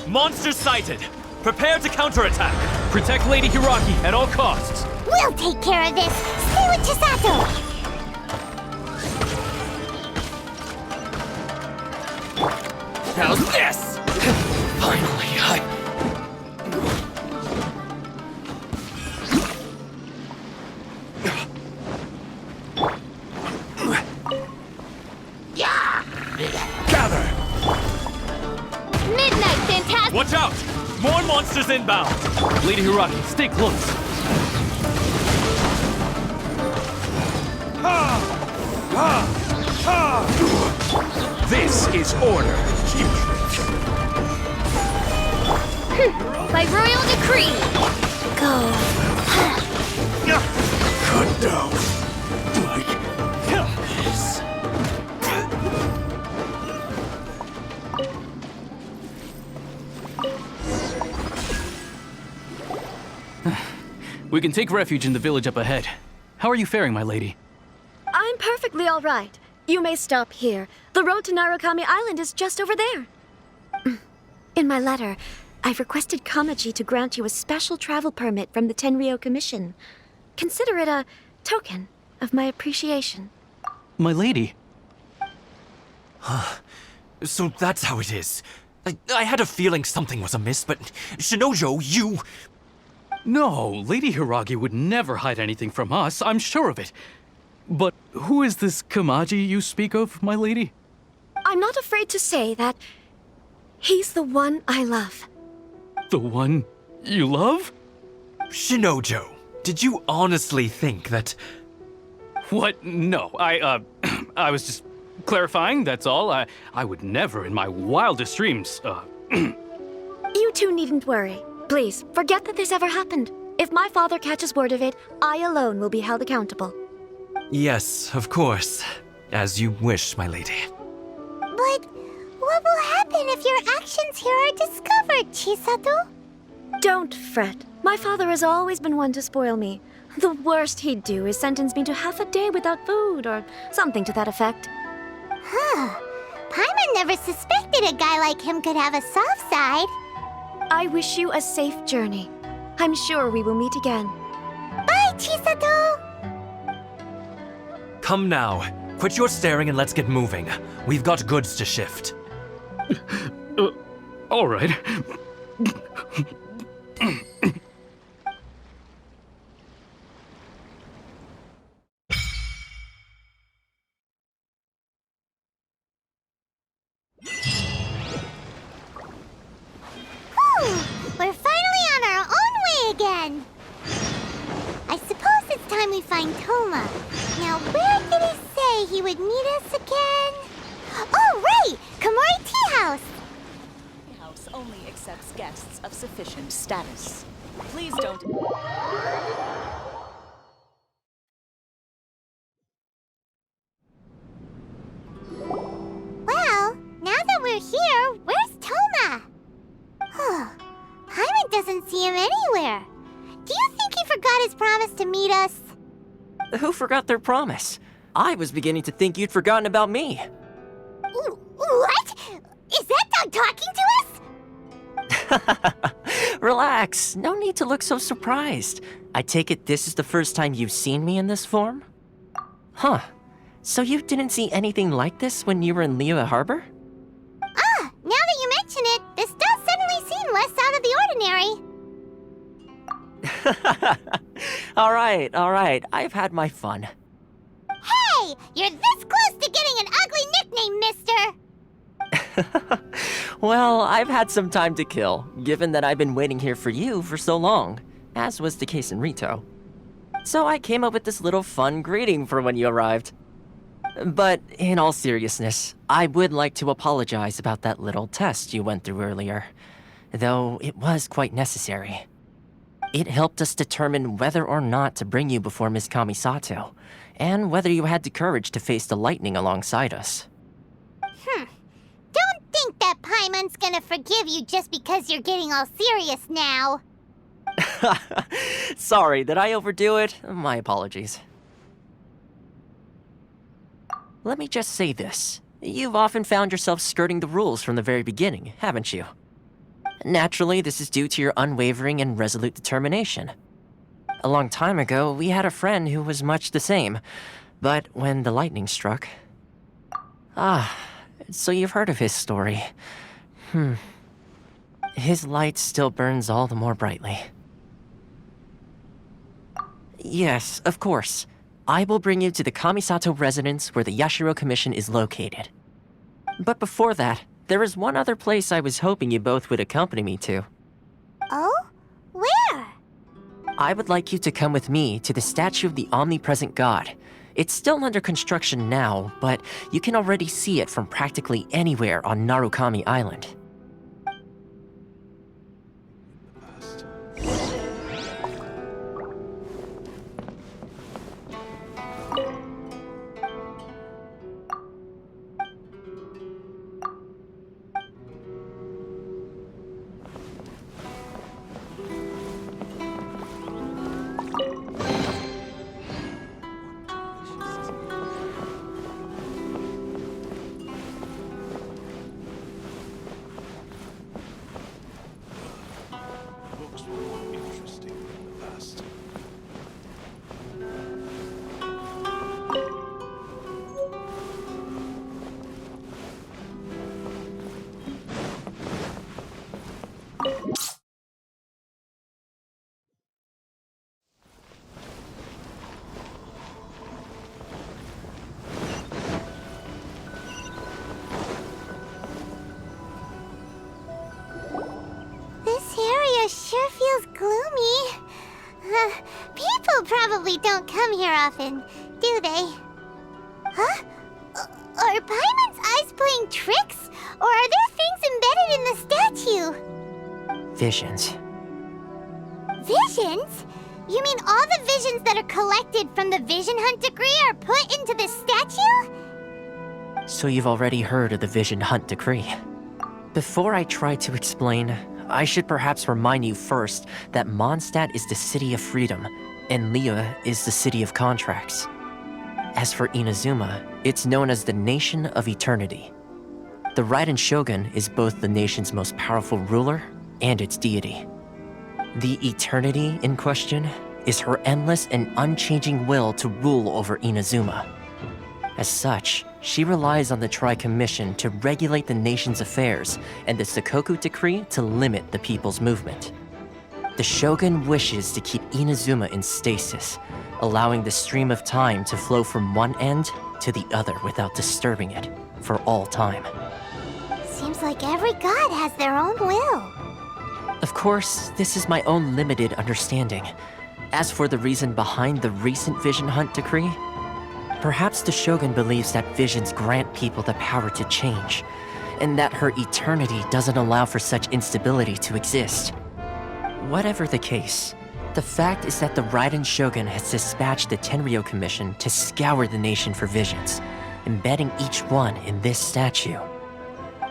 Monsters sighted! Prepare to counterattack! Protect Lady Hiragi at all costs. We'll take care of this. Stay with Chisato. How's this? Finally, Gather! Midnight Fantastic. Watch out! More monsters inbound! Lady Hiragi, stay close. This is order. By royal decree. Go. Cut down. Like this. We can take refuge in the village up ahead. How are you faring, my lady? I'm perfectly all right. You may stop here. The road to Narukami Island is just over there. In my letter, I've requested Kamaji to grant you a special travel permit from the Tenryou Commission. Consider it a token of my appreciation. My lady. So that's how it is. I had a feeling something was amiss, but Shinojo, you... No, Lady Hiragi would never hide anything from us, I'm sure of it. But who is this Kamaji you speak of, my lady? I'm not afraid to say that he's the one I love. The one you love? Shinojo, did you honestly think that... What? No, I was just clarifying, that's all. I would never in my wildest dreams, You two needn't worry. Please, forget that this ever happened. If my father catches word of it, I alone will be held accountable. Yes, of course. As you wish, my lady. But what will happen if your actions here are discovered, Chisato? Don't fret. My father has always been one to spoil me. The worst he'd do is sentence me to half a day without food, or something to that effect. Huh. Paimon never suspected a guy like him could have a soft side. I wish you a safe journey. I'm sure we will meet again. Bye, Chisato! Come now. Quit your staring and let's get moving. We've got goods to shift. All right. We're finally on our own way again! I suppose it's time we find Thoma. Now, where did he say he would meet us again? Oh, right! Komori Tea House! The house only accepts guests of sufficient status. Please don't... Well, now that we're here, where's Thoma? Paimon doesn't see him anywhere. Do you think he forgot his promise to meet us? Who forgot their promise? I was beginning to think you'd forgotten about me. What? Is that dog talking to us? Relax, no need to look so surprised. I take it this is the first time you've seen me in this form? Huh. So you didn't see anything like this when you were in Liyue Harbor? Now that you mention it, this does suddenly seem less out of the ordinary. Alright, I've had my fun. Hey! You're this close to getting an ugly nickname, mister! Well, I've had some time to kill, given that I've been waiting here for you for so long, as was the case in Rito. So I came up with this little fun greeting for when you arrived. But in all seriousness, I would like to apologize about that little test you went through earlier, though it was quite necessary. It helped us determine whether or not to bring you before Miss Kamisato, and whether you had the courage to face the lightning alongside us. Don't think that Paimon's gonna forgive you just because you're getting all serious now. Sorry, did I overdo it? My apologies. Let me just say this. You've often found yourself skirting the rules from the very beginning, haven't you? Naturally, this is due to your unwavering and resolute determination. A long time ago, we had a friend who was much the same, but when the lightning struck... so you've heard of his story. His light still burns all the more brightly. Yes, of course. I will bring you to the Kamisato residence where the Yashiro Commission is located. But before that, there is one other place I was hoping you both would accompany me to. Oh? Where? I would like you to come with me to the statue of the omnipresent god. It's still under construction now, but you can already see it from practically anywhere on Narukami Island. Sure feels gloomy. People probably don't come here often, do they? Huh? Are Paimon's eyes playing tricks? Or are there things embedded in the statue? Visions. Visions? You mean all the visions that are collected from the Vision Hunt decree are put into this statue? So you've already heard of the Vision Hunt decree. Before I try to explain, I should perhaps remind you first that Mondstadt is the city of freedom, and Liyue is the city of contracts. As for Inazuma, it's known as the Nation of Eternity. The Raiden Shogun is both the nation's most powerful ruler and its deity. The Eternity in question is her endless and unchanging will to rule over Inazuma. As such, she relies on the Tri-Commission to regulate the nation's affairs and the Sakoku Decree to limit the people's movement. The Shogun wishes to keep Inazuma in stasis, allowing the stream of time to flow from one end to the other without disturbing it for all time. Seems like every god has their own will. Of course, this is my own limited understanding. As for the reason behind the recent Vision Hunt decree, perhaps the Shogun believes that visions grant people the power to change, and that her eternity doesn't allow for such instability to exist. Whatever the case, the fact is that the Raiden Shogun has dispatched the Tenryou Commission to scour the nation for visions, embedding each one in this statue.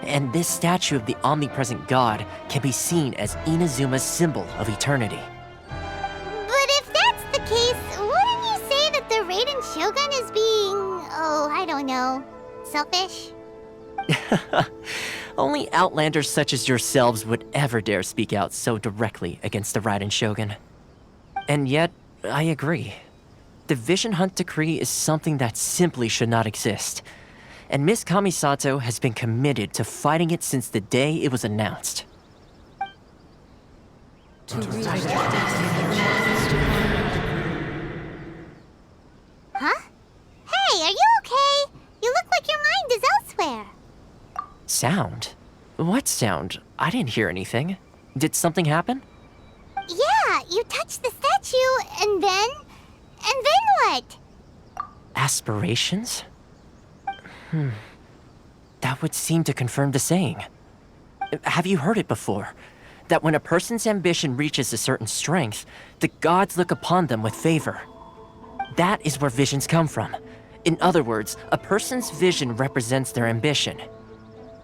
And this statue of the omnipresent god can be seen as Inazuma's symbol of eternity. But if that's the case, wouldn't you say that the Raiden Shogun is being, I don't know, selfish? Only outlanders such as yourselves would ever dare speak out so directly against the Raiden Shogun. And yet, I agree. The Vision Hunt decree is something that simply should not exist. And Miss Kamisato has been committed to fighting it since the day it was announced. Huh? Hey, are you okay? You look like your mind is elsewhere. Sound? What sound? I didn't hear anything. Did something happen? Yeah, you touched the statue, and then what? Aspirations? That would seem to confirm the saying. Have you heard it before? That when a person's ambition reaches a certain strength, the gods look upon them with favor. That is where visions come from. In other words, a person's vision represents their ambition.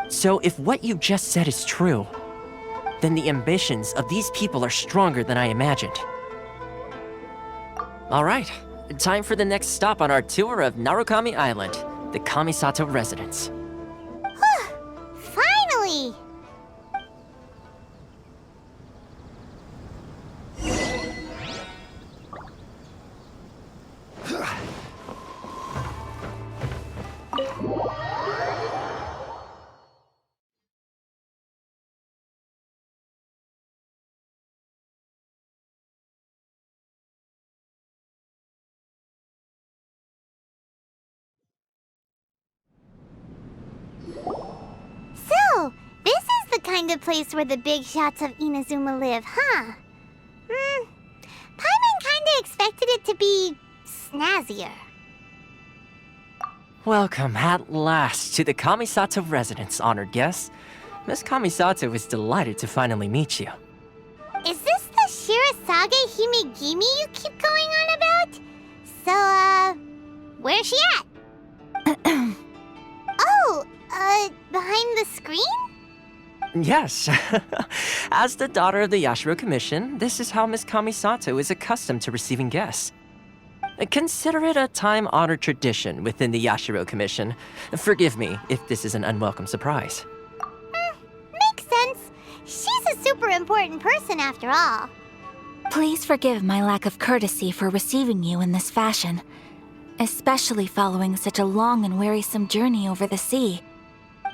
So if what you just said is true, then the ambitions of these people are stronger than I imagined. All right, time for the next stop on our tour of Narukami Island, the Kamisato residence. Finally! So, this is the kind of place where the big shots of Inazuma live, huh? Paimon kinda expected it to be snazzier. Welcome at last to the Kamisato residence, honored guests. Miss Kamisato is delighted to finally meet you. Is this the Shirasage Himegimi you keep going on about? So, where's she at? Behind the screen? Yes. As the daughter of the Yashiro Commission, this is how Miss Kamisato is accustomed to receiving guests. Consider it a time-honored tradition within the Yashiro Commission. Forgive me if this is an unwelcome surprise. Makes sense. She's a super important person after all. Please forgive my lack of courtesy for receiving you in this fashion, especially following such a long and wearisome journey over the sea.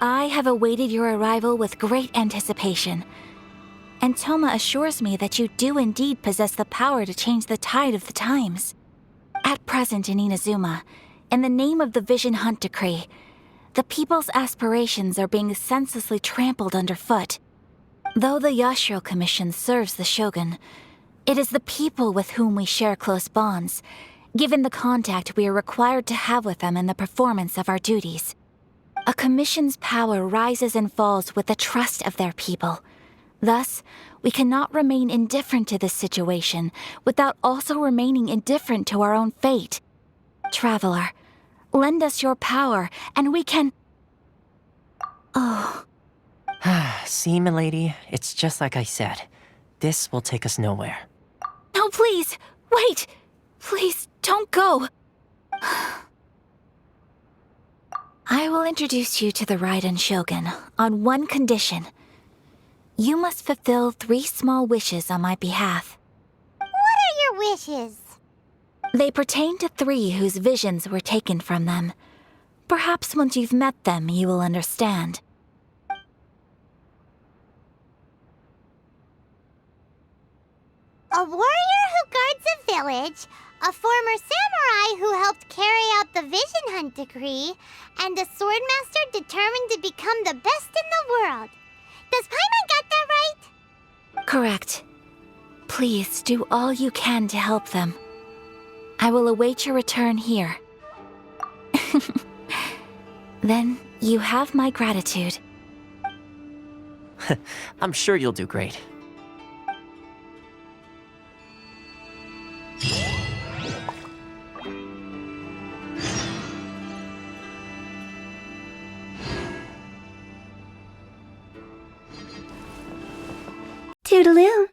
I have awaited your arrival with great anticipation, and Thoma assures me that you do indeed possess the power to change the tide of the times. At present in Inazuma, in the name of the Vision Hunt decree, the people's aspirations are being senselessly trampled underfoot. Though the Yashiro Commission serves the Shogun, it is the people with whom we share close bonds, given the contact we are required to have with them in the performance of our duties. A commission's power rises and falls with the trust of their people. Thus, we cannot remain indifferent to this situation without also remaining indifferent to our own fate. Traveler, lend us your power, and we can... Oh. See, milady, it's just like I said. This will take us nowhere. No, please! Wait! Please, don't go! I will introduce you to the Raiden Shogun on one condition. You must fulfill 3 small wishes on my behalf. What are your wishes? They pertain to 3 whose visions were taken from them. Perhaps once you've met them, you will understand. A warrior who guards a village, a former samurai who helped carry out the Vision Hunt decree, and a swordmaster determined to become the best in the world. Does Paimon got that right? Correct. Please do all you can to help them. I will await your return here. Then you have my gratitude. I'm sure you'll do great. Toodaloo.